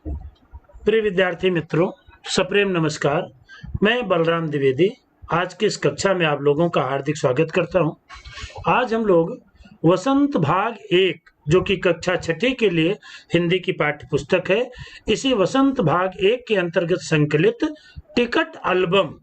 प्रिय विद्यार्थी मित्रों, सप्रेम नमस्कार। मैं बलराम द्विवेदी आज की इस कक्षा में आप लोगों का हार्दिक स्वागत करता हूं। आज हम लोग वसंत भाग 1 जो कि कक्षा 6 के लिए हिंदी की पाठ्य पुस्तक है, इसी वसंत भाग 1 के अंतर्गत संकलित टिकट एल्बम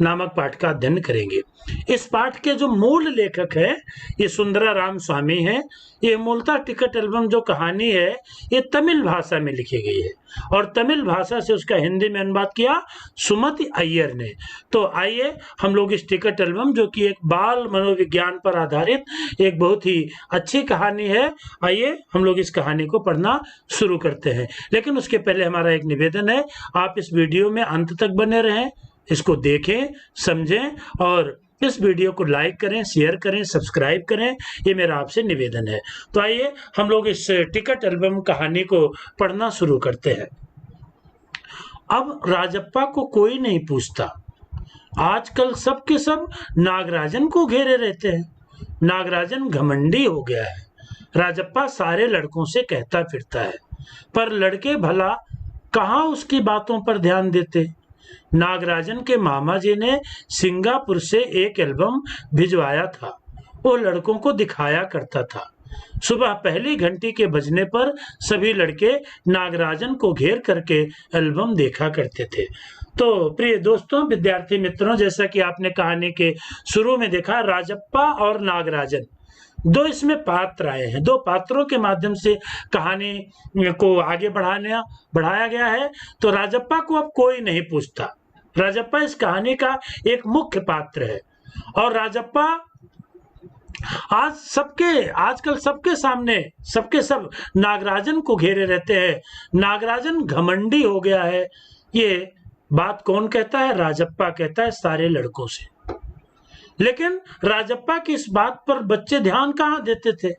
नामक पाठ का अध्ययन करेंगे। इस पाठ के जो मूल लेखक है ये सुंदरा राम स्वामी है। ये मूलतः टिकट एल्बम जो कहानी है ये तमिल भाषा में लिखी गई है और तमिल भाषा से उसका हिंदी में अनुवाद किया सुमति अय्यर ने। तो आइए हम लोग इस टिकट एल्बम जो कि एक बाल मनोविज्ञान पर आधारित एक बहुत ही अच्छी कहानी है, आइए हम लोग इस कहानी को पढ़ना शुरू करते हैं। लेकिन उसके पहले हमारा एक निवेदन है, आप इस वीडियो में अंत तक बने रहें, इसको देखें, समझें और इस वीडियो को लाइक करें, शेयर करें, सब्सक्राइब करें, ये मेरा आपसे निवेदन है। तो आइए हम लोग इस टिकट एल्बम कहानी को पढ़ना शुरू करते हैं। अब राजप्पा को कोई नहीं पूछता। आजकल सब के सब नागराजन को घेरे रहते हैं। नागराजन घमंडी हो गया है। राजप्पा सारे लड़कों से कहता फिरता है, पर लड़के भला कहाँ उसकी बातों पर ध्यान देते। नागराजन के मामा जी ने सिंगापुर से एक एल्बम भिजवाया था, वो लड़कों को दिखाया करता था। सुबह पहली घंटी के बजने पर सभी लड़के नागराजन को घेर करके एल्बम देखा करते थे। तो प्रिय दोस्तों, विद्यार्थी मित्रों, जैसा कि आपने कहानी के शुरू में देखा, राजप्पा और नागराजन दो इसमें पात्र आए हैं। दो पात्रों के माध्यम से कहानी को आगे बढ़ाया गया है। तो राजप्पा को अब कोई नहीं पूछता। राजप्पा इस कहानी का एक मुख्य पात्र है और राजप्पा आजकल सबके सामने सबके सब नागराजन को घेरे रहते हैं। नागराजन घमंडी हो गया है। ये बात कौन कहता है? राजप्पा कहता है सारे लड़कों से। लेकिन राजप्पा की इस बात पर बच्चे ध्यान कहाँ देते थे?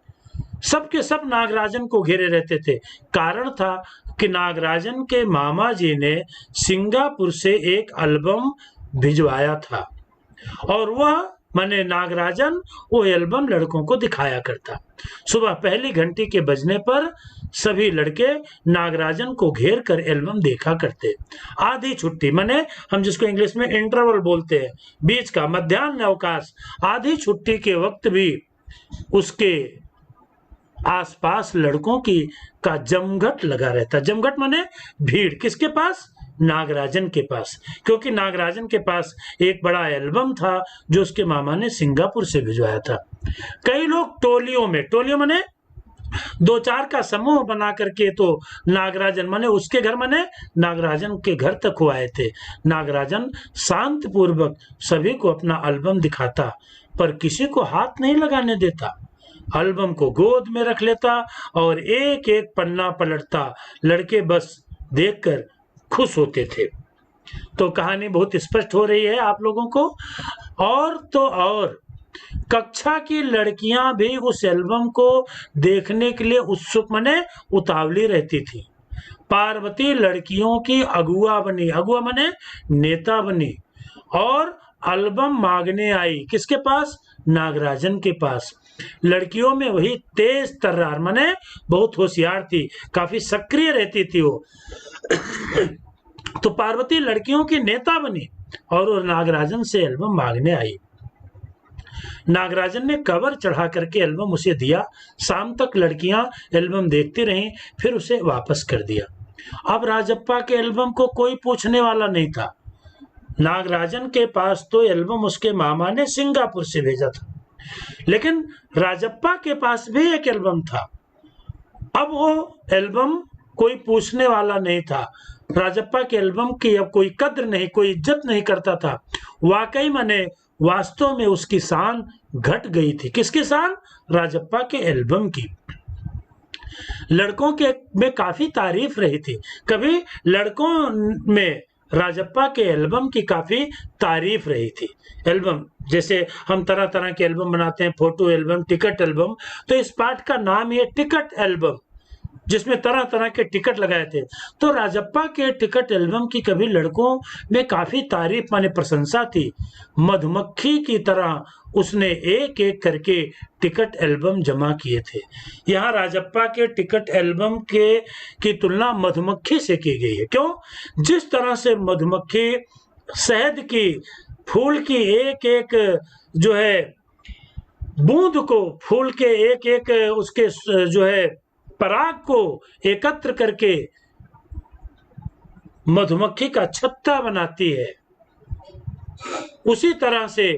सबके सब नागराजन को घेरे रहते थे। कारण था कि नागराजन के मामा जी ने सिंगापुर से एक एल्बम भिजवाया था और वह माने नागराजन वो एल्बम लड़कों को दिखाया करता। सुबह पहली घंटी के बजने पर सभी लड़के नागराजन को घेर कर एल्बम देखा करते। आधी छुट्टी माने हम जिसको इंग्लिश में इंटरवल बोलते हैं, बीच का मध्याह्न अवकाश, आधी छुट्टी के वक्त भी उसके आसपास लड़कों की का जमघट लगा रहता। जमघट माने भीड़, किसके पास? नागराजन के पास, क्योंकि नागराजन के पास एक बड़ा एल्बम था जो उसके मामा ने सिंगापुर से भिजवाया था। कई लोग टोलियों माने दो चार का समूह बना करके तो नागराजन माने उसके घर माने नागराजन के घर तक वो आए थे। नागराजन शांत पूर्वक सभी को अपना एल्बम दिखाता पर किसी को हाथ नहीं लगाने देता। एल्बम को गोद में रख लेता और एक एक पन्ना पलटता। लड़के बस देखकर खुश होते थे। तो कहानी बहुत स्पष्ट हो रही है आप लोगों को। और तो और कक्षा की लड़कियां भी उस एल्बम को देखने के लिए उत्सुक माने उतावली रहती थी। पार्वती लड़कियों की अगुआ बनी, अगुआ माने नेता बनी और एल्बम मांगने आई। किसके पास? नागराजन के पास। लड़कियों में वही तेज तर्रार माने बहुत होशियार थी, काफी सक्रिय रहती थी वो। तो पार्वती लड़कियों की नेता बनी और वो नागराजन से एल्बम मांगने आई। नागराजन ने कवर चढ़ा करके एल्बम उसे दिया। शाम तक लड़कियां एल्बम देखती रहीं, फिर उसे वापस कर दिया। अब राजप्पा के एल्बम को कोई पूछने वाला नहीं था। नागराजन के पास तो एल्बम उसके मामा ने सिंगापुर से भेजा था, लेकिन राजप्पा के पास भी एक एल्बम था। अब वो एल्बम कोई पूछने वाला नहीं था। राजप्पा के एल्बम की अब कोई कद्र नहीं, कोई इज्जत नहीं करता था। वाकई माने वास्तव में उसकी शान घट गई थी। किसकी शान? राजप्पा के एल्बम की। लड़कों के में काफी तारीफ रही थी। कभी लड़कों में राजप्पा के एल्बम की काफी तारीफ रही थी। एल्बम जैसे हम तरह तरह के एल्बम बनाते हैं, फोटो एल्बम, टिकट एल्बम, तो इस पाठ का नाम है टिकट एल्बम, जिसमें तरह तरह के टिकट लगाए थे। तो राजप्पा के टिकट एल्बम की कभी लड़कों में काफी तारीफ माने प्रशंसा थी। मधुमक्खी की तरह उसने एक एक करके टिकट एल्बम जमा किए थे। यहाँ राजप्पा के टिकट एल्बम के की तुलना मधुमक्खी से की गई है। क्यों? जिस तरह से मधुमक्खी शहद की फूल की एक एक जो है बूंद को, फूल के एक एक उसके जो है पराग को एकत्र करके मधुमक्खी का छत्ता बनाती है, उसी तरह से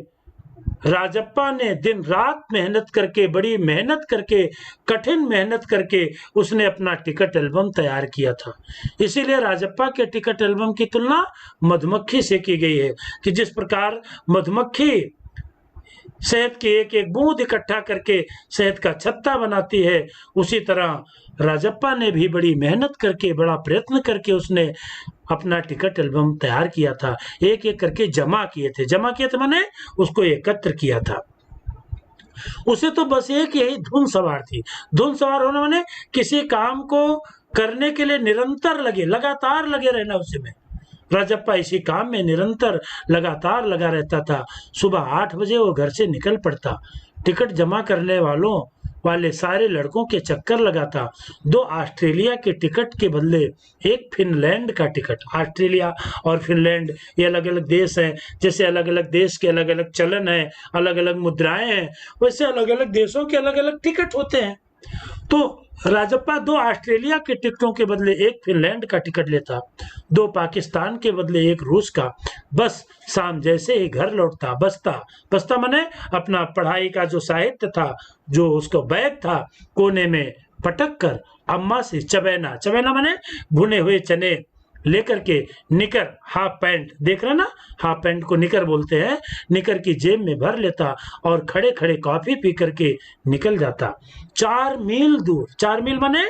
राजप्पा ने दिन रात मेहनत करके, बड़ी मेहनत करके, कठिन मेहनत करके उसने अपना टिकट एल्बम तैयार किया था। इसीलिए राजप्पा के टिकट एल्बम की तुलना मधुमक्खी से की गई है कि जिस प्रकार मधुमक्खी शहद की एक एक बूंद इकट्ठा करके शहद का छत्ता बनाती है, उसी तरह राजप्पा ने भी बड़ी मेहनत करके, बड़ा प्रयत्न करके उसने अपना टिकट एल्बम तैयार किया था। एक एक करके जमा किए थे माने उसको एकत्र किया था। उसे तो बस एक यही धुन सवार थी। धुन सवार होना माने किसी काम को करने के लिए निरंतर लगातार लगे रहना। उसी में राजप्पा इसी काम में निरंतर लगातार लगा रहता था। सुबह 8 बजे वो घर से निकल पड़ता, टिकट जमा करने वाले सारे लड़कों के चक्कर लगाता। 2 ऑस्ट्रेलिया के टिकट के बदले एक फिनलैंड का टिकट। ऑस्ट्रेलिया और फिनलैंड ये अलग अलग देश हैं। जैसे अलग अलग देश के अलग अलग चलन है, अलग अलग मुद्राएं हैं, वैसे अलग अलग देशों के अलग अलग टिकट होते हैं। तो राजप्पा 2 ऑस्ट्रेलिया के टिकटों के बदले एक फिनलैंड का टिकट लेता, 2 पाकिस्तान के बदले एक रूस का। बस शाम जैसे ही घर लौटता, बस्ता माने अपना पढ़ाई का जो साहित्य था, जो उसका बैग था, कोने में पटक कर अम्मा से चबैना माने भुने हुए चने लेकर के निकर, हाफ पैंट, देख रहे ना, हाफ पैंट को निकर बोलते हैं, निकर की जेब में भर लेता और खड़े खड़े कॉफी पी करके निकल जाता। 4 मील दूर, 4 मील माने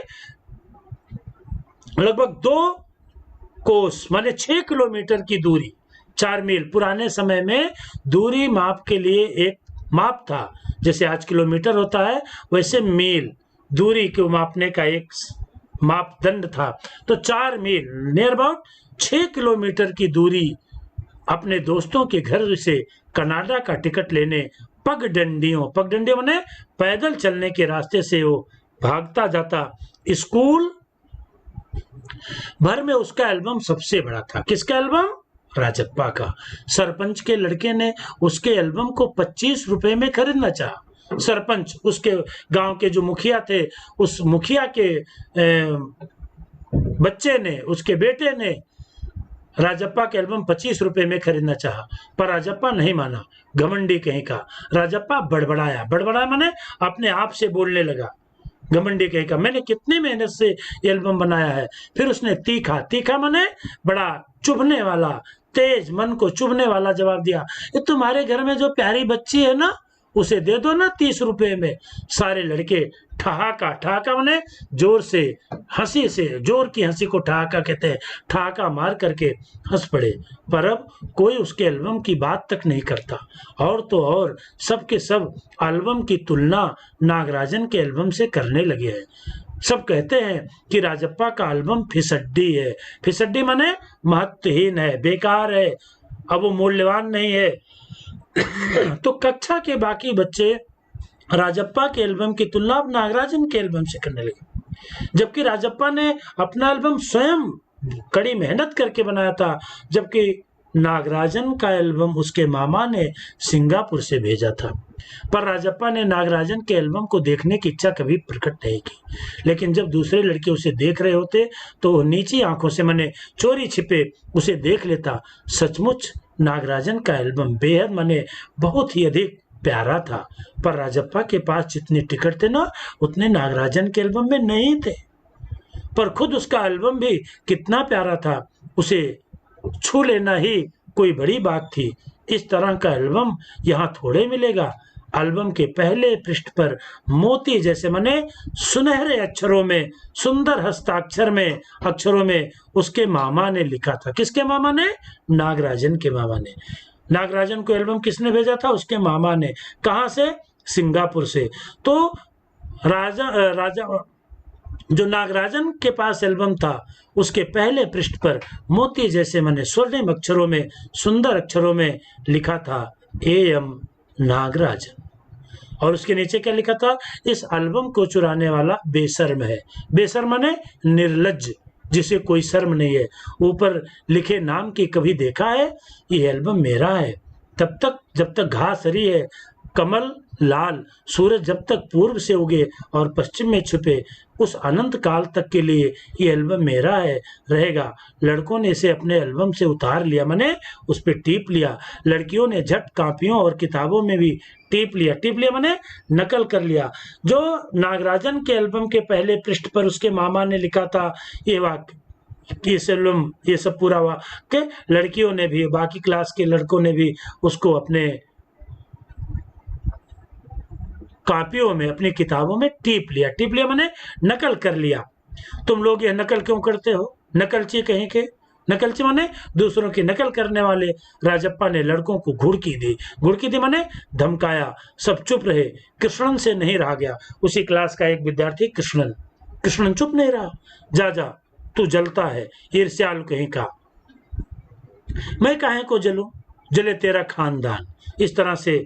लगभग 2 कोस माने 6 किलोमीटर की दूरी। 4 मील पुराने समय में दूरी माप के लिए एक माप था। जैसे आज किलोमीटर होता है, वैसे मील दूरी को मापने का एक मापदंड था। तो 4 मील नियर अबाउट 6 किलोमीटर की दूरी अपने दोस्तों के घर से कनाडा का टिकट लेने पगडंडियों माने पैदल चलने के रास्ते से वो भागता जाता। स्कूल भर में उसका एल्बम सबसे बड़ा था। किसका एल्बम? राजप्पा का। सरपंच के लड़के ने उसके एल्बम को 25 रुपए में खरीदना चाहा। सरपंच, उसके गांव के जो मुखिया थे, उस मुखिया के बच्चे ने, उसके बेटे ने राजप्पा के एल्बम 25 रुपए में खरीदना चाहा, पर राजप्पा नहीं माना। घमंडी कहीं का। राजप्पा बड़बड़ाया माने अपने आप से बोलने लगा। घमंडी कहीं का, मैंने कितनी मेहनत से एल्बम बनाया है। फिर उसने तीखा माने बड़ा चुभने वाला, तेज, मन को चुभने वाला जवाब दिया, ये तुम्हारे घर में जो प्यारी बच्ची है ना, उसे दे दो ना 30 रुपए में। सारे लड़के ठहाका माने जोर से हंसी से, जोर की हंसी को ठहाका कहते हैं, ठहाका मार करके हंस पड़े। पर अब कोई उसके एल्बम की बात तक नहीं करता। और तो और सबके सब एल्बम की तुलना नागराजन के एल्बम से करने लगे हैं। सब कहते हैं कि राजप्पा का एल्बम फिसड्डी है। फिसड्डी माने महत्वहीन है, बेकार है, अब वो मूल्यवान नहीं है। तो कक्षा के बाकी बच्चे राजप्पा के एल्बम की तुलना नागराजन के एल्बम से करने लगे, जबकि राजप्पा ने अपना एल्बम स्वयं कड़ी मेहनत करके बनाया था, जबकि नागराजन का एल्बम उसके मामा ने सिंगापुर से भेजा था। पर राजप्पा ने नागराजन के एल्बम को देखने की इच्छा कभी प्रकट नहीं की। लेकिन जब दूसरे लड़के उसे देख रहे होते तो वो नीची आंखों से माने चोरी छिपे उसे देख लेता। सचमुच नागराजन का एल्बम बेहद माने बहुत ही अधिक प्यारा था, पर राजप्पा के पास जितने टिकट थे ना, उतने नागराजन के एल्बम में नहीं थे। पर खुद उसका एल्बम भी कितना प्यारा था, उसे छू लेना ही कोई बड़ी बात थी। इस तरह का एल्बम यहाँ थोड़े मिलेगा। एल्बम के पहले पृष्ठ पर मोती जैसे माने सुनहरे अक्षरों में, सुंदर हस्ताक्षर में, अक्षरों में उसके मामा ने लिखा था। किसके मामा ने? नागराजन के मामा ने। नागराजन को एल्बम किसने भेजा था? उसके मामा ने। कहां से? सिंगापुर से। तो राजा जो नागराजन के पास एल्बम था, उसके पहले पृष्ठ पर मोती जैसे माने स्वर्णिम अक्षरों में, सुंदर अक्षरों में लिखा था AM नागराजन। और उसके नीचे क्या लिखा था, इस एल्बम को चुराने वाला बेशर्म है। बेशर्म माने निर्लज्ज, जिसे कोई शर्म नहीं है। ऊपर लिखे नाम की कभी देखा है, ये एल्बम मेरा है। तब तक जब तक घास हरी है, कमल लाल, सूरज जब तक पूर्व से उगे और पश्चिम में छुपे, उस अनंत काल तक के लिए ये एल्बम मेरा है, रहेगा। लड़कों ने इसे अपने एल्बम से उतार लिया, माने उस पर टीप लिया। लड़कियों ने झट कापियों और किताबों में भी टीप लिया। टीप लिया माने नकल कर लिया। जो नागराजन के एल्बम के पहले पृष्ठ पर उसके मामा ने लिखा था ये वाक्य, ये एल्बम, ये सब पूरा वाक्य, लड़कियों ने भी, बाकी क्लास के लड़कों ने भी उसको अपने कॉपियों में, अपनी किताबों में टीप लिया। टीप लिया माने नकल कर लिया। तुम लोग यह नकल क्यों करते हो, नकलची कहीं के। नकलची माने दूसरों की नकल करने वाले। राजप्पा ने लड़कों को घुड़की दी। घुड़की दी माने धमकाया। सब चुप रहे। कृष्णन से नहीं रहा गया। उसी क्लास का एक विद्यार्थी कृष्णन, कृष्णन चुप नहीं रहा। जा जा, तू जलता है, ईर्ष्यालु कहीं का। मैं काहे को जलूं, जले तेरा खानदान। इस तरह से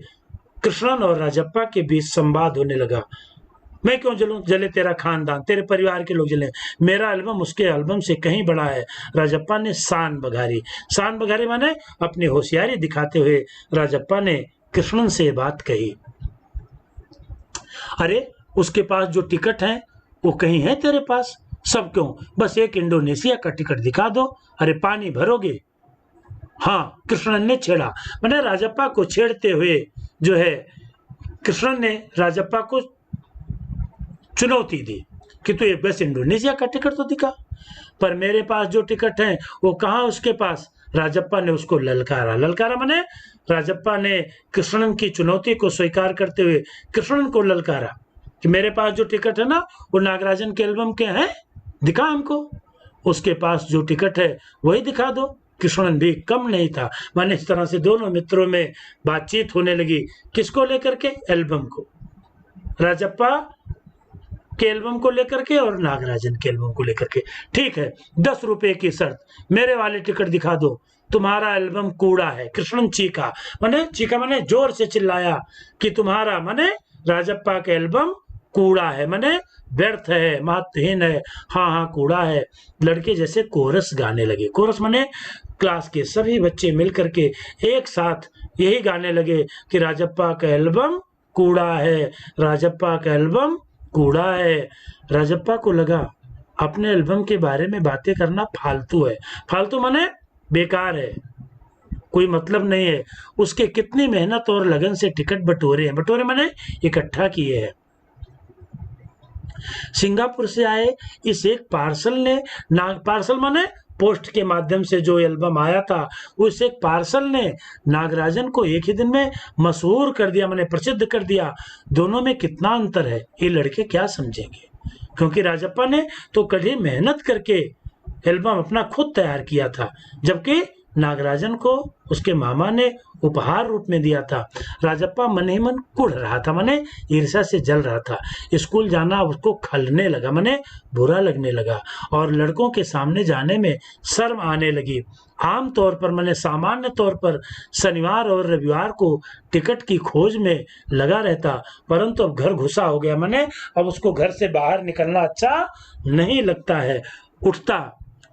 कृष्णन और राजप्पा के बीच संवाद होने लगा। मैं क्यों जलूं, जले तेरा खानदान, तेरे परिवार के लोग जले, मेरा एल्बम उसके एल्बम से कहीं बड़ा है। राजप्पा ने शान बघारी। शान बघारी माने अपनी होशियारी दिखाते हुए राजप्पा ने कृष्णन से बात कही, अरे उसके पास जो टिकट है वो कहीं है तेरे पास? सब क्यों, बस एक इंडोनेशिया का टिकट दिखा दो। अरे पानी भरोगे? हाँ, कृष्णन ने छेड़ा। मैंने राजप्पा को छेड़ते हुए जो है, कृष्णन ने राजप्पा को चुनौती दी कि तू एक बस इंडोनेशिया का टिकट तो दिखा। पर मेरे पास जो टिकट है वो कहाँ उसके पास? राजप्पा ने उसको ललकारा। ललकारा माने राजप्पा ने कृष्णन की चुनौती को स्वीकार करते हुए कृष्णन को ललकारा कि मेरे पास जो टिकट है ना वो नागराजन के एल्बम के हैं, दिखा हमको। उसके पास जो टिकट है वही दिखा दो। कृष्णन भी कम नहीं था। माने इस तरह से दोनों मित्रों में बातचीत होने लगी। किसको लेकर के? एल्बम को। राजप्पा के एल्बम को लेकर के और नागराजन के एल्बम को लेकर के। ठीक है, 10 रुपए की शर्त, मेरे वाले टिकट दिखा दो, तुम्हारा एल्बम कूड़ा है। कृष्णन चीखा। माने जोर से चिल्लाया कि तुम्हारा, माने राजप्पा का एल्बम कूड़ा है, माने व्यर्थ है, महत्वहीन है। हाँ हाँ कूड़ा है। लड़के जैसे कोरस गाने लगे। कोरस माने क्लास के सभी बच्चे मिलकर के एक साथ यही गाने लगे कि राजप्पा का एल्बम कूड़ा है, राजप्पा का एल्बम कूड़ा है। राजप्पा को लगा अपने एल्बम के बारे में बातें करना फालतू है। फालतू माने बेकार है, कोई मतलब नहीं है। उसके कितनी मेहनत और लगन से टिकट बटोरे हैं। बटोरे माने इकट्ठा किए हैं। सिंगापुर से आए इस एक पार्सल ने, पार्सल माने पोस्ट के माध्यम से जो एल्बम आया था, उस एक पार्सल ने नागराजन को एक ही दिन में मशहूर कर दिया, माने प्रसिद्ध कर दिया। दोनों में कितना अंतर है ये लड़के क्या समझेंगे, क्योंकि राजप्पा ने तो कड़ी मेहनत करके एल्बम अपना खुद तैयार किया था, जबकि नागराजन को उसके मामा ने उपहार रूप में दिया था। राजप्पा मन ही मन कुढ़ रहा था, माने ईर्ष्या से जल रहा था। स्कूल जाना उसको खलने लगा, माने बुरा लगने लगा, और लड़कों के सामने जाने में शर्म आने लगी। आम तौर पर, माने सामान्य तौर पर शनिवार और रविवार को टिकट की खोज में लगा रहता, परंतु अब घर घुसा हो गया, माने अब उसको घर से बाहर निकलना अच्छा नहीं लगता है। उठता,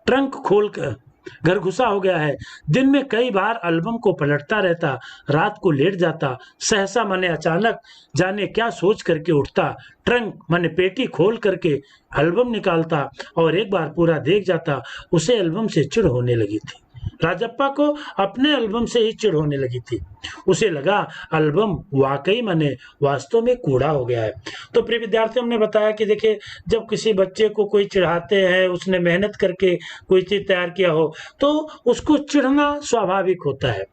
ट्रंक खोल कर घर घुसा हो गया है। दिन में कई बार एल्बम को पलटता रहता, रात को लेट जाता। सहसा माने अचानक जाने क्या सोच करके उठता, ट्रंक माने पेटी खोल करके एल्बम निकालता और एक बार पूरा देख जाता। उसे एल्बम से चिढ़ होने लगी थी। राजप्पा को अपने एल्बम से ही चिढ़ होने लगी थी। उसे लगा एल्बम वाकई माने वास्तव में कूड़ा हो गया है। तो प्रिय विद्यार्थियों, हमने बताया कि देखिए, जब किसी बच्चे को कोई चिढ़ाते हैं, उसने मेहनत करके कोई चीज तैयार किया हो, तो उसको चिढ़ना स्वाभाविक होता है।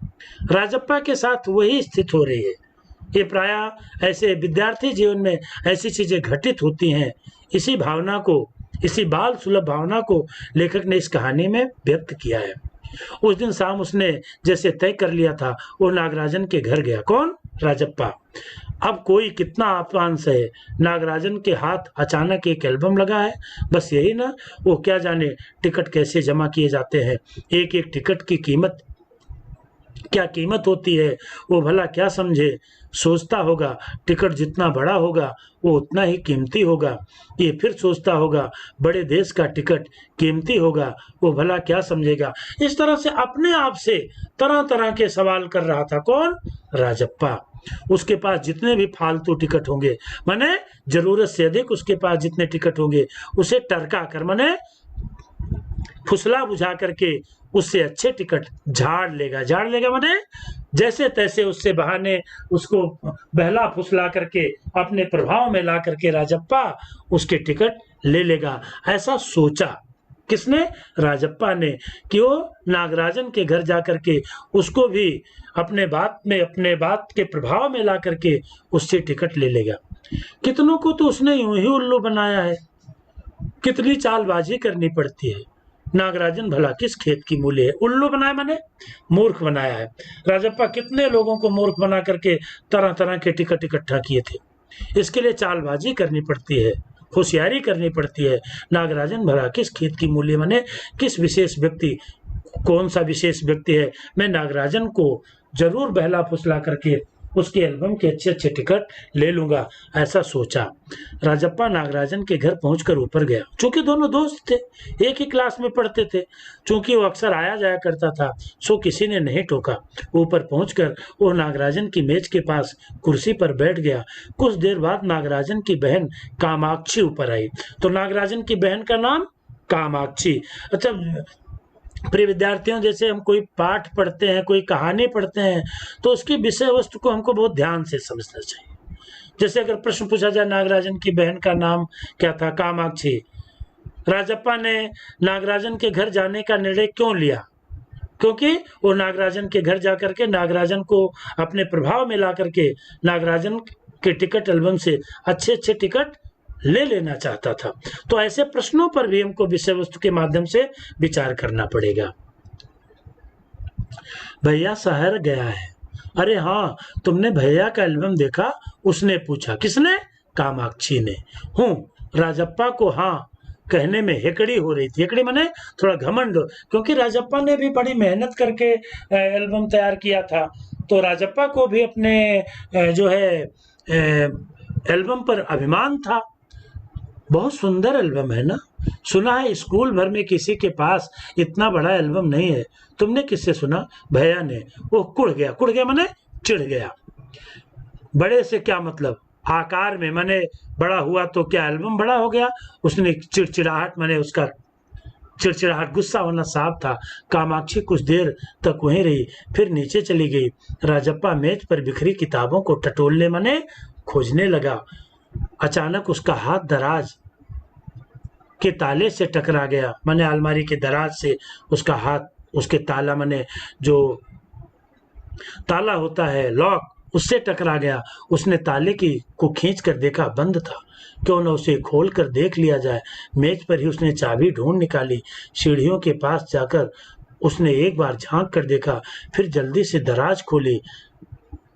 राजप्पा के साथ वही स्थिति हो रही है। ये प्रायः ऐसे विद्यार्थी जीवन में ऐसी चीजें घटित होती हैं। इसी भावना को, इसी बाल सुलभ भावना को लेखक ने इस कहानी में व्यक्त किया है। उस दिन शाम उसने जैसे तय कर लिया था, वो नागराजन के घर गया। कौन? राजप्पा। अब कोई कितना अपमान सहे, नागराजन के हाथ अचानक एक एल्बम लगा है। बस यही ना, वो क्या जाने टिकट कैसे जमा किए जाते हैं, एक एक टिकट की कीमत क्या कीमत होती है, वो भला क्या समझे। सोचता होगा टिकट जितना बड़ा होगा वो उतना ही कीमती होगा। ये फिर सोचता होगा बड़े देश का टिकट कीमती होगा, वो भला क्या समझेगा। इस तरह से अपने आप से तरह तरह के सवाल कर रहा था। कौन? राजप्पा। उसके पास जितने भी फालतू टिकट होंगे, माने जरूरत से अधिक उसके पास जितने टिकट होंगे उसे टरका कर, माने फुसला बुझा करके उससे अच्छे टिकट झाड़ लेगा माने जैसे तैसे उससे बहाने उसको बहला फुसला करके अपने प्रभाव में ला करके राजप्पा उसके टिकट ले लेगा। ऐसा सोचा किसने? राजप्पा ने, कि वो नागराजन के घर जाकर के उसको भी अपने बात के प्रभाव में ला करके उससे टिकट ले लेगा। कितनों को तो उसने यूं ही उल्लू बनाया है, कितनी चालबाजी करनी पड़ती है। नागराजन भला किस खेत की मूली है? उल्लू बनाया माने मूर्ख बनाया है। राजप्पा कितने लोगों को मूर्ख बना करके तरह तरह के टिकट इकट्ठा किए थे। इसके लिए चालबाजी करनी पड़ती है, होशियारी करनी पड़ती है। नागराजन भला किस खेत की मूली माने किस विशेष व्यक्ति, कौन सा विशेष व्यक्ति है? मैं नागराजन को जरूर बहला फुसला करके उसके एल्बम के अच्छे अच्छे टिकट ले लूंगा, ऐसा सोचा। राजप्पा नागराजन के घर पहुंचकर ऊपर गया। चूंकि दोनों दोस्त थे, एक ही क्लास में पढ़ते थे, चूंकि वो अक्सर आया जाया करता था, सो किसी ने नहीं टोका। ऊपर पहुंचकर वो नागराजन की मेज के पास कुर्सी पर बैठ गया। कुछ देर बाद नागराजन की बहन कामाक्षी ऊपर आई। तो नागराजन की बहन का नाम कामाक्षी। अच्छा प्रिय विद्यार्थियों, जैसे हम कोई पाठ पढ़ते हैं, कोई कहानी पढ़ते हैं, तो उसकी विषय वस्तु को हमको बहुत ध्यान से समझना चाहिए। जैसे अगर प्रश्न पूछा जाए नागराजन की बहन का नाम क्या था? कामाक्षी। राजप्पा ने नागराजन के घर जाने का निर्णय क्यों लिया? क्योंकि वो नागराजन के घर जाकर के नागराजन को अपने प्रभाव में ला करके नागराजन के टिकट एल्बम से अच्छे अच्छे टिकट ले लेना चाहता था। तो ऐसे प्रश्नों पर भी हमको विषय वस्तु के माध्यम से विचार करना पड़ेगा। भैया शहर गया है। अरे हाँ, तुमने भैया का एल्बम देखा? उसने पूछा। किसने? कामाक्षी ने। हूँ। राजप्पा को हाँ कहने में हेकड़ी हो रही थी। हेकड़ी माने थोड़ा घमंड, क्योंकि राजप्पा ने भी बड़ी मेहनत करके एल्बम तैयार किया था। तो राजप्पा को भी अपने जो है एल्बम पर अभिमान था। बहुत सुंदर एल्बम है ना? सुना है स्कूल भर में किसी के पास इतना बड़ा एल्बम नहीं है। तुमने किससे सुना? भैया ने। वो कुड़ गया माने चिढ़ गया। बड़े से क्या मतलब? आकार में माने बड़ा हुआ तो क्या एल्बम बड़ा हो गया? उसने चिड़चिड़ाहट माने उसका चिड़चिड़ाहट, गुस्सा होना साफ था। कामाक्षी कुछ देर तक वहीं रही, फिर नीचे चली गई। राजप्पा मेज पर बिखरी किताबों को टटोलने माने खोजने लगा। अचानक उसका हाथ दराज के ताले से टकरा गया, माने अलमारी के दराज से उसका हाथ उसके ताला माने जो ताला होता है लॉक, उससे टकरा गया। उसने ताले की को खींच कर देखा, बंद था। क्यों न उसे खोल कर देख लिया जाए। मेज पर ही उसने चाबी ढूंढ निकाली। सीढ़ियों के पास जाकर उसने एक बार झांक कर देखा, फिर जल्दी से दराज खोली।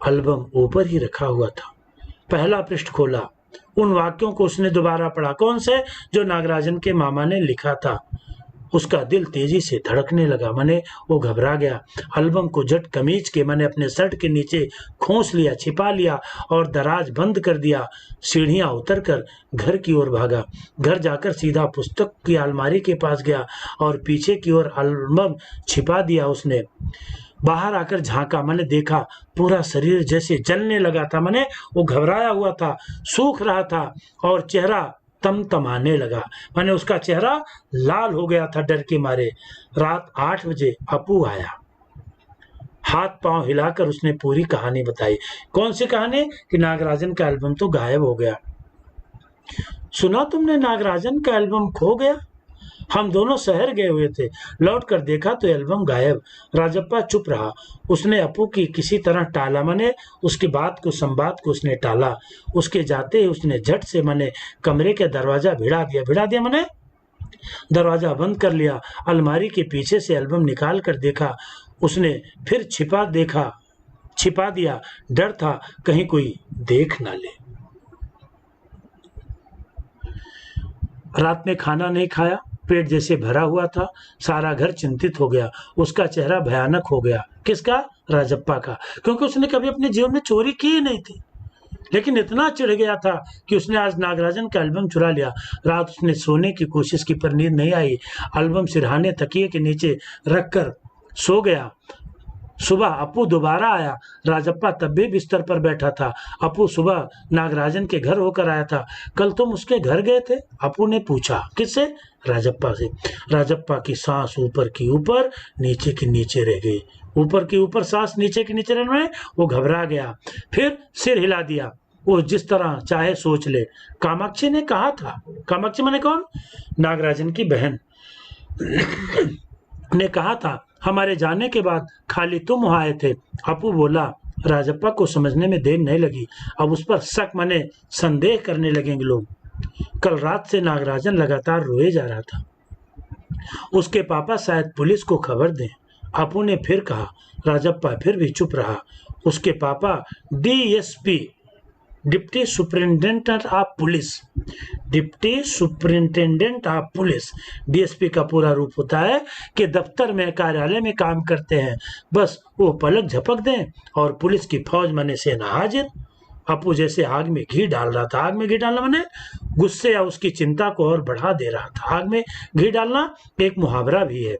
एल्बम ऊपर ही रखा हुआ था। पहला पृष्ठ खोला। उन वाक्यों को उसने दोबारा पढ़ा। कौन से? जो नागराजन के मामा ने लिखा था। उसका दिल तेजी से धड़कने लगा, माने वो घबरा गया। एल्बम को झट कमीज के माने अपने शर्ट के नीचे खोस लिया, छिपा लिया और दराज बंद कर दिया। सीढ़ियां उतरकर घर की ओर भागा। घर जाकर सीधा पुस्तक की अलमारी के पास गया और पीछे की ओर एल्बम छिपा दिया उसने। बाहर आकर झांका, मैंने देखा पूरा शरीर जैसे जलने लगा था, मैंने वो घबराया हुआ था, सूख रहा था और चेहरा तमतमाने लगा, मैंने उसका चेहरा लाल हो गया था डर के मारे। रात 8 बजे अपू आया। हाथ पांव हिलाकर उसने पूरी कहानी बताई। कौन सी कहानी? कि नागराजन का एल्बम तो गायब हो गया। सुना तुमने, नागराजन का एल्बम खो गया? हम दोनों शहर गए हुए थे, लौट कर देखा तो एल्बम गायब। राजप्पा चुप रहा। उसने अपू की किसी तरह टाला, मने उसकी बात को संवाद को उसने टाला। उसके जाते ही उसने झट से मने कमरे के दरवाजा भिड़ा दिया मने दरवाजा बंद कर लिया। अलमारी के पीछे से एल्बम निकाल कर देखा उसने, फिर छिपा दिया। डर था कहीं कोई देख ना ले। रात में खाना नहीं खाया, पेट जैसे भरा हुआ था। सारा घर चिंतित हो गया। उसका चेहरा भयानक हो गया। किसका? राजप्पा का, क्योंकि उसने कभी अपने जीवन में चोरी की ही नहीं थी, लेकिन इतना चिढ़ गया था कि उसने आज नागराजन का एल्बम चुरा लिया। रात उसने सोने की कोशिश की पर नींद नहीं आई। एल्बम सिरहाने तकिए के नीचे रखकर सो गया। सुबह अपू दोबारा आया। राजप्पा तब भी बिस्तर पर बैठा था। अपू सुबह नागराजन के घर होकर आया था। कल तुम उसके घर गए थे? अपू ने पूछा। किससे? राजप्पा से। राजप्पा की सांस ऊपर की ऊपर, नीचे की नीचे रह गई। ऊपर की ऊपर सांस, नीचे की नीचे रहने में वो घबरा गया। फिर सिर हिला दिया। वो जिस तरह चाहे सोच ले। कामाक्षी ने कहा था। कामाक्षी माने कौन? नागराजन की बहन ने कहा था हमारे जाने के बाद खाली तुम वहां आए थे। अपू बोला। राजप्पा को समझने में देर नहीं लगी। अब उस पर शक माने संदेह करने लगेंगे लोग। कल रात से नागराजन लगातार रोए जा रहा था। उसके पापा शायद पुलिस को खबर दें। अपू ने फिर कहा। राजप्पा फिर भी चुप रहा। उसके पापा DSP, deputy superintendent of police, deputy superintendent of police, DSP का पूरा रूप होता है कि दफ्तर में, कार्यालय में काम करते हैं। बस वो पलक झपक दें और पुलिस की फौज माने सेना हाजिर। अपू जैसे आग में घी डाल रहा था। आग में घी डालना माने गुस्से या उसकी चिंता को और बढ़ा दे रहा था। आग में घी डालना एक मुहावरा भी है।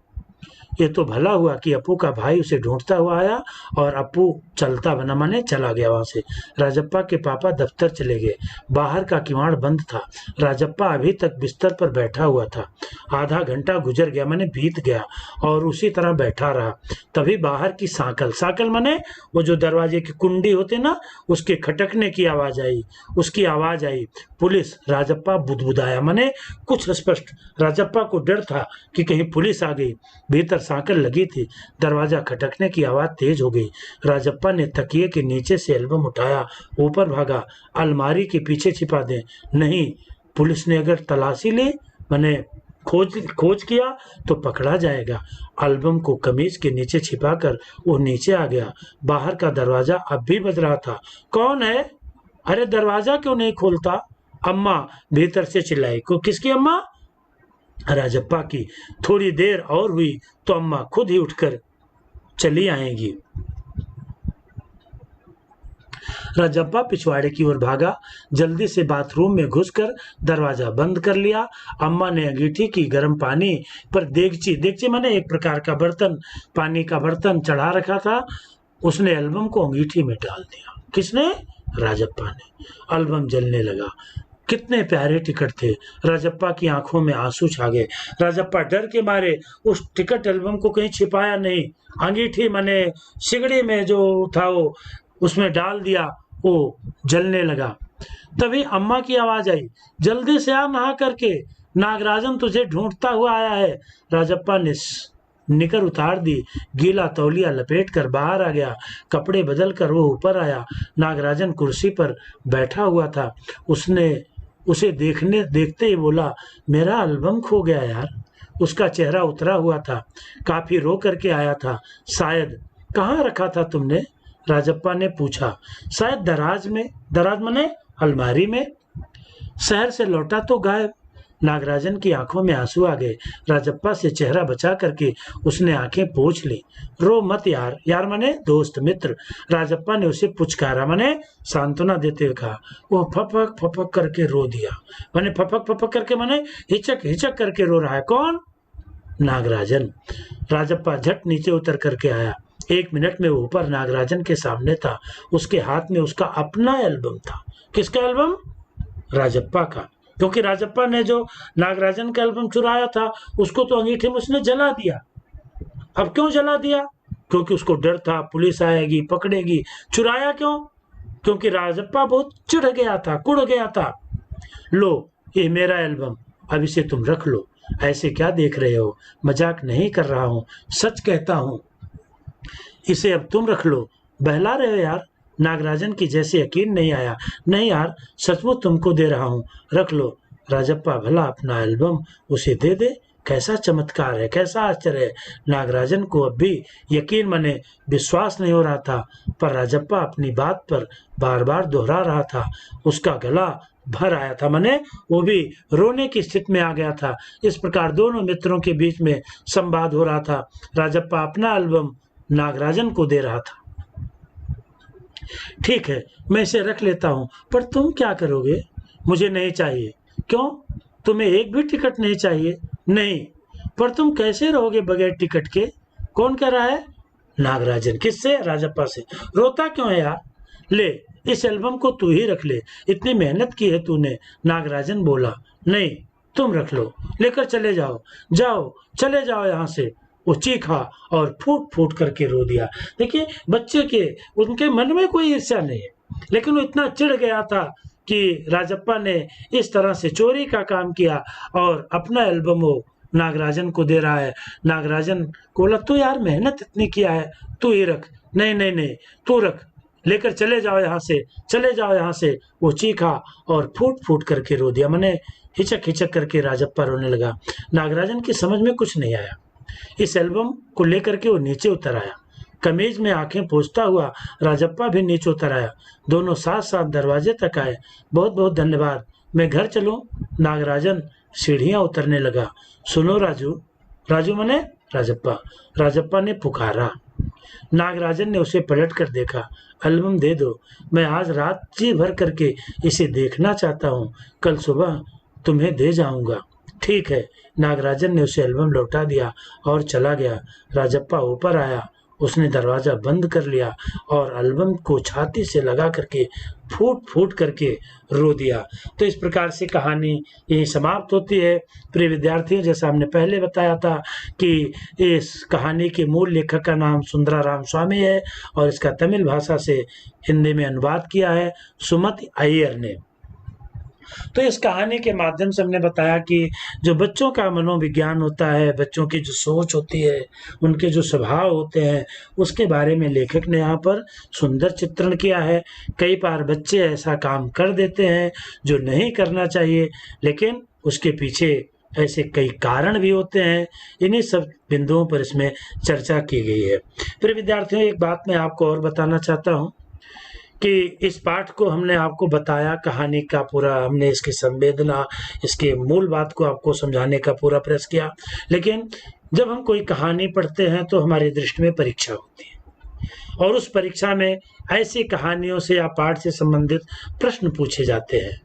ये तो भला हुआ कि अपू का भाई उसे ढूंढता हुआ आया और अपू चलता बना माने चला गया वहां से। राजप्पा के पापा दफ्तर चले गए। बाहर का किवाड़ बंद था। राजप्पा अभी तक बिस्तर पर बैठा हुआ था। आधा घंटा गुजर गया माने बीत गया और उसी तरह बैठा रहा। तभी बाहर की सांकल, सांकल माने वो जो दरवाजे की कुंडी होते ना, उसके खटकने की आवाज आई। उसकी आवाज आई। पुलिस। राजप्पा बुदबुदाया माने कुछ स्पष्ट। राजप्पा को डर था कि कहीं पुलिस आ गई। भीतर सांकल लगी थी। दरवाजा खटकने की आवाज तेज हो गई। राजप्पा ने तकिए के नीचे से एल्बम उठाया, ऊपर भागा। अलमारी के पीछे छिपा दे। नहीं, पुलिस ने अगर तलाशी ली मैंने खोज किया तो पकड़ा जाएगा। एल्बम को कमीज के नीचे छिपाकर वो नीचे आ गया। बाहर का दरवाजा अब भी बज रहा था। कौन है? अरे दरवाजा क्यों नहीं खोलता? अम्मा भीतर से चिल्लाई। को किसकी अम्मा? राजप्पा की। थोड़ी देर और हुई तो अम्मा खुद ही उठकर चली आएंगी। राजप्पा पिछवाड़े की ओर भागा। जल्दी से बाथरूम में घुसकर दरवाजा बंद कर लिया। अम्मा ने अंगीठी की गर्म पानी पर देगची, देगची माने एक प्रकार का बर्तन, पानी का बर्तन चढ़ा रखा था। उसने एल्बम को अंगीठी में डाल दिया। किसने? राजप्पा ने। एल्बम जलने लगा। कितने प्यारे टिकट थे। राजप्पा की आंखों में आंसू छा गए। राजप्पा डर के मारे उस टिकट एल्बम को कहीं छिपाया नहीं। अंगीठी माने सिगड़ी में जो था वो उसमें डाल दिया। वो जलने लगा। तभी अम्मा की आवाज आई। जल्दी से आ नहा करके, नागराजन तुझे ढूंढता हुआ आया है। राजप्पा ने निकर उतार दी। गीला तौलिया लपेट कर बाहर आ गया। कपड़े बदल कर वो ऊपर आया। नागराजन कुर्सी पर बैठा हुआ था। उसने उसे देखते ही बोला, मेरा एल्बम खो गया यार। उसका चेहरा उतरा हुआ था। काफी रो करके आया था। शायद। कहाँ रखा था तुमने? राजप्पा ने पूछा। शायद दराज में। दराज माने अलमारी में। शहर से लौटा तो गायब। नागराजन की आंखों में आंसू आ गए। राजप्पा से चेहरा बचा करके उसने आंखें पोंछ ली। रो मत यार। यार माने दोस्त, मित्र। राजप्पा ने उसे पुचकारा माने सांत्वना देते हुए कहा। वो फपक फपक करके रो दिया। माने फपक फपक करके माने हिचक हिचक करके रो रहा है। कौन? नागराजन। राजप्पा झट नीचे उतर करके आया। 1 मिनट में वो ऊपर नागराजन के सामने था। उसके हाथ में उसका अपना एल्बम था। किसका एल्बम? राजप्पा का। क्योंकि राजप्पा ने जो नागराजन का एल्बम चुराया था उसको तो अंगीठी में उसने जला दिया। अब क्यों जला दिया? क्योंकि उसको डर था पुलिस आएगी, पकड़ेगी। चुराया क्यों? क्योंकि राजप्पा बहुत चिढ़ गया था, कुड़ गया था। लो, ये मेरा एल्बम, अब इसे तुम रख लो। ऐसे क्या देख रहे हो? मजाक नहीं कर रहा हूं, सच कहता हूं। इसे अब तुम रख लो। बहला रहे हो यार। नागराजन की जैसे यकीन नहीं आया। नहीं यार, सचमुच तुमको दे रहा हूं, रख लो। राजप्पा भला अपना एल्बम उसे दे दे। कैसा चमत्कार है, कैसा आश्चर्य है। नागराजन को अब भी यकीन माने विश्वास नहीं हो रहा था, पर राजप्पा अपनी बात पर बार बार दोहरा रहा था। उसका गला भर आया था, माने वो भी रोने की स्थिति में आ गया था। इस प्रकार दोनों मित्रों के बीच में संवाद हो रहा था। राजप्पा अपना एल्बम नागराजन को दे रहा था। ठीक है, मैं इसे रख लेता हूँ, पर तुम क्या करोगे? मुझे नहीं चाहिए। क्यों? तुम्हें एक भी टिकट नहीं चाहिए? नहीं। पर तुम कैसे रहोगे बगैर टिकट के? कौन कह रहा है? नागराजन। किससे? राजप्पा से। रोता क्यों है यार? ले, इस एल्बम को तू ही रख ले, इतनी मेहनत की है तूने। नागराजन बोला। नहीं, तुम रख लो, लेकर चले जाओ, जाओ, चले जाओ यहाँ से। वो चीखा और फूट फूट करके रो दिया। देखिए, बच्चे के उनके मन में कोई ईर्ष्या नहीं है, लेकिन वो इतना चिढ़ गया था कि राजप्पा ने इस तरह से चोरी का काम किया और अपना एल्बम वो नागराजन को दे रहा है। नागराजन को बोला, तू यार मेहनत इतनी किया है, तू ही रख। नहीं नहीं नहीं, तू रख, लेकर चले जाओ यहाँ से, चले जाओ यहाँ से। वो चीखा और फूट फूट करके रो दिया, मैंने हिचक हिचक करके राजप्पा रोने लगा। नागराजन की समझ में कुछ नहीं आया। इस एल्बम को लेकर के वो नीचे उतर आया। कमीज में आंखें पोंछता हुआ राजप्पा भी नीचे उतर आया। दोनों साथ साथ दरवाजे तक आए। बहुत बहुत धन्यवाद, मैं घर चलूं? नागराजन सीढ़ियां उतरने लगा। सुनो राजू। राजू मने राजप्पा। राजप्पा ने पुकारा। नागराजन ने उसे पलट कर देखा। एल्बम दे दो, मैं आज रात जी भर करके इसे देखना चाहता हूँ, कल सुबह तुम्हें दे जाऊंगा। ठीक है। नागराजन ने उसे एल्बम लौटा दिया और चला गया। राजप्पा ऊपर आया, उसने दरवाजा बंद कर लिया और एल्बम को छाती से लगा करके फूट फूट करके रो दिया। तो इस प्रकार से कहानी यही समाप्त होती है। प्रिय विद्यार्थियों, जैसा हमने पहले बताया था कि इस कहानी के मूल लेखक का नाम सुंदराराम स्वामी है और इसका तमिल भाषा से हिंदी में अनुवाद किया है सुमति अय्यर ने। तो इस कहानी के माध्यम से हमने बताया कि जो बच्चों का मनोविज्ञान होता है, बच्चों की जो सोच होती है, उनके जो स्वभाव होते हैं, उसके बारे में लेखक ने यहाँ पर सुंदर चित्रण किया है। कई बार बच्चे ऐसा काम कर देते हैं जो नहीं करना चाहिए, लेकिन उसके पीछे ऐसे कई कारण भी होते हैं। इन्हीं सब बिंदुओं पर इसमें चर्चा की गई है। फिर विद्यार्थियों, एक बात मैं आपको और बताना चाहता हूँ कि इस पाठ को हमने आपको बताया, कहानी का पूरा हमने इसकी संवेदना, इसके मूल बात को आपको समझाने का पूरा प्रयास किया। लेकिन जब हम कोई कहानी पढ़ते हैं तो हमारी दृष्टि में परीक्षा होती है और उस परीक्षा में ऐसी कहानियों से या पाठ से संबंधित प्रश्न पूछे जाते हैं।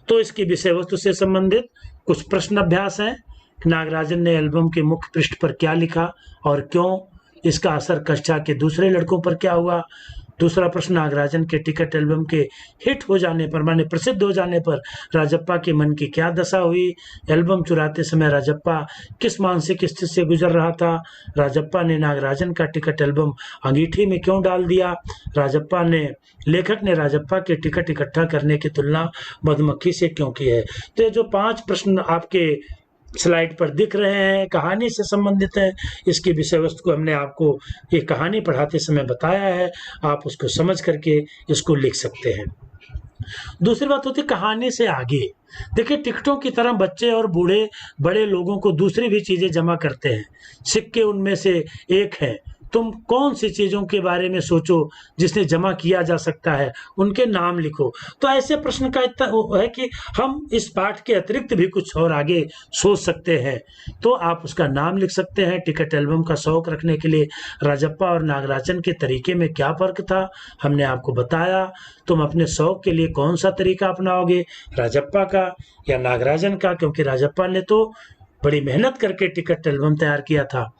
तो इसकी विषय वस्तु से संबंधित कुछ प्रश्न अभ्यास हैं। नागराजन ने एल्बम के मुख्य पृष्ठ पर क्या लिखा और क्यों? इसका असर कक्षा के दूसरे लड़कों पर क्या हुआ? दूसरा प्रश्न, नागराजन के टिकट एल्बम के हिट हो जाने पर, माने प्रसिद्ध हो जाने पर राजप्पा के मन की क्या दशा हुई? एल्बम चुराते समय राजप्पा किस मानसिक स्थिति से गुजर रहा था? राजप्पा ने नागराजन का टिकट एल्बम अंगीठी में क्यों डाल दिया? लेखक ने राजप्पा के टिकट इकट्ठा करने की तुलना मधुमक्खी से क्यों की है? तो ये जो 5 प्रश्न आपके स्लाइड पर दिख रहे हैं, कहानी से संबंधित है। इसकी विषय वस्तु को हमने आपको ये कहानी पढ़ाते समय बताया है, आप उसको समझ करके इसको लिख सकते हैं। दूसरी बात होती है कहानी से आगे। देखिए, टिकटों की तरह बच्चे और बूढ़े बड़े लोगों को दूसरी भी चीजें जमा करते हैं। सिक्के उनमें से एक है। तुम कौन सी चीजों के बारे में सोचो जिसने जमा किया जा सकता है, उनके नाम लिखो। तो ऐसे प्रश्न का इतना है कि हम इस पाठ के अतिरिक्त भी कुछ और आगे सोच सकते हैं। तो आप उसका नाम लिख सकते हैं। टिकट एल्बम का शौक रखने के लिए राजप्पा और नागराजन के तरीके में क्या फर्क था, हमने आपको बताया। तुम अपने शौक के लिए कौन सा तरीका अपनाओगे, राजप्पा का या नागराजन का? क्योंकि राजप्पा ने तो बड़ी मेहनत करके टिकट एल्बम तैयार किया था।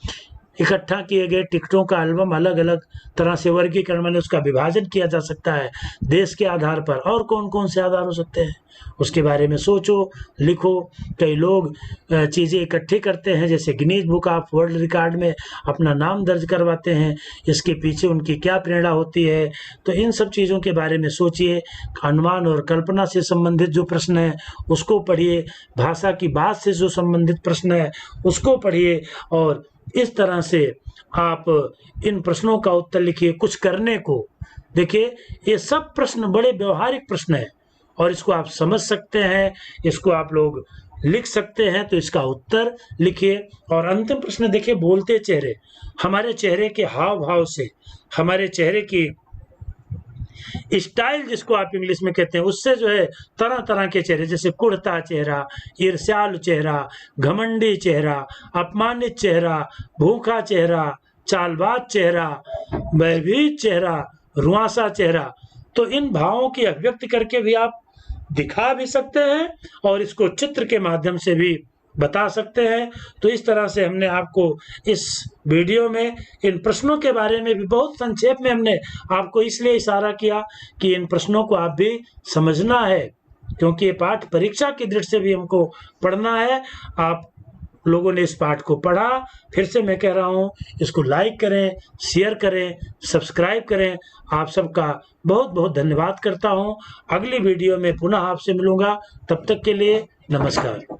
इकट्ठा किए गए टिकटों का एल्बम अलग अलग तरह से वर्गीकरण, मैंने उसका विभाजन किया जा सकता है देश के आधार पर। और कौन कौन से आधार हो सकते हैं, उसके बारे में सोचो, लिखो। कई लोग चीज़ें इकट्ठी करते हैं, जैसे Guinness book of world record में अपना नाम दर्ज करवाते हैं। इसके पीछे उनकी क्या प्रेरणा होती है? तो इन सब चीज़ों के बारे में सोचिए। अनुमान और कल्पना से संबंधित जो प्रश्न है उसको पढ़िए। भाषा की बात से जो संबंधित प्रश्न है उसको पढ़िए। और इस तरह से आप इन प्रश्नों का उत्तर लिखिए। कुछ करने को, देखिए, ये सब प्रश्न बड़े व्यवहारिक प्रश्न हैं और इसको आप समझ सकते हैं, इसको आप लोग लिख सकते हैं। तो इसका उत्तर लिखिए। और अंतिम प्रश्न देखिए, बोलते चेहरे। हमारे चेहरे के हाव भाव से, हमारे चेहरे की स्टाइल जिसको आप इंग्लिश में कहते हैं, उससे जो है तरह तरह के चेहरे, जैसे कुढ़ता चेहरा, ईर्ष्यालु चेहरा, घमंडी चेहरा, अपमानित चेहरा, भूखा चेहरा, चालबाज चेहरा, भयभीत चेहरा, रुआंसा चेहरा। तो इन भावों की अभिव्यक्ति करके भी आप दिखा भी सकते हैं और इसको चित्र के माध्यम से भी बता सकते हैं। तो इस तरह से हमने आपको इस वीडियो में इन प्रश्नों के बारे में भी बहुत संक्षेप में हमने आपको इसलिए इशारा किया कि इन प्रश्नों को आप भी समझना है, क्योंकि ये पाठ परीक्षा की दृष्टि से भी हमको पढ़ना है। आप लोगों ने इस पाठ को पढ़ा, फिर से मैं कह रहा हूँ, इसको लाइक करें, शेयर करें, सब्सक्राइब करें। आप सबका बहुत बहुत धन्यवाद करता हूँ। अगली वीडियो में पुनः आपसे मिलूंगा, तब तक के लिए नमस्कार।